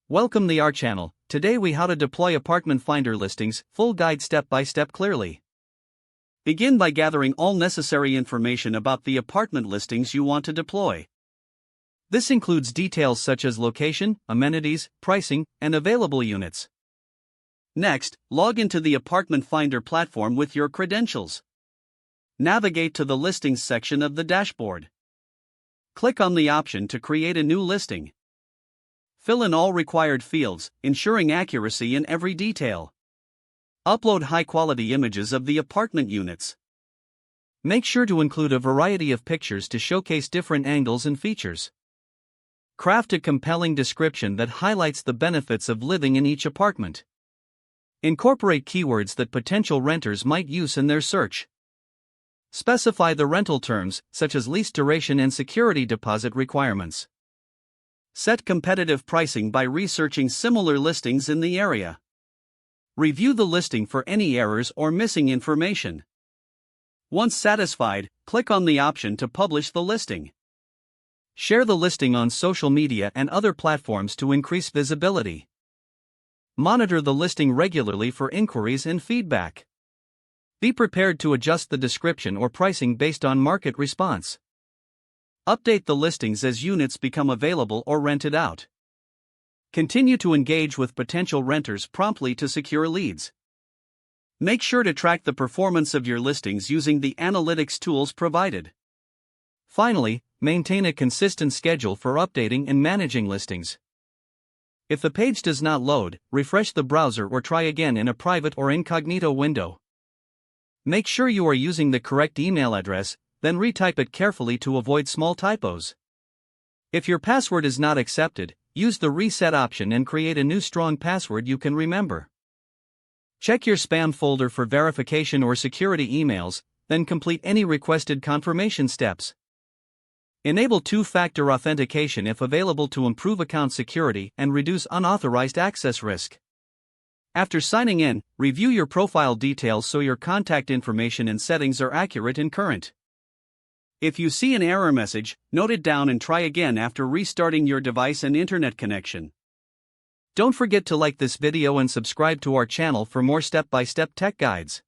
Welcome to our channel. Today we how to deploy apartment finder listings, full guide step by step clearly. Begin by gathering all necessary information about the apartment listings you want to deploy. This includes details such as location, amenities, pricing, and available units. Next, log into the apartment finder platform with your credentials. Navigate to the listings section of the dashboard. Click on the option to create a new listing. Fill in all required fields, ensuring accuracy in every detail. Upload high-quality images of the apartment units. Make sure to include a variety of pictures to showcase different angles and features. Craft a compelling description that highlights the benefits of living in each apartment. Incorporate keywords that potential renters might use in their search. Specify the rental terms, such as lease duration and security deposit requirements. Set competitive pricing by researching similar listings in the area. Review the listing for any errors or missing information. Once satisfied, click on the option to publish the listing. Share the listing on social media and other platforms to increase visibility. Monitor the listing regularly for inquiries and feedback. Be prepared to adjust the description or pricing based on market response. Update the listings as units become available or rented out. Continue to engage with potential renters promptly to secure leads. Make sure to track the performance of your listings using the analytics tools provided. Finally, maintain a consistent schedule for updating and managing listings. If the page does not load, refresh the browser or try again in a private or incognito window. Make sure you are using the correct email address, then retype it carefully to avoid small typos. If your password is not accepted, use the reset option and create a new strong password you can remember. Check your spam folder for verification or security emails, then complete any requested confirmation steps. Enable two-factor authentication if available to improve account security and reduce unauthorized access risk. After signing in, review your profile details so your contact information and settings are accurate and current. If you see an error message, note it down and try again after restarting your device and internet connection. Don't forget to like this video and subscribe to our channel for more step-by-step tech guides.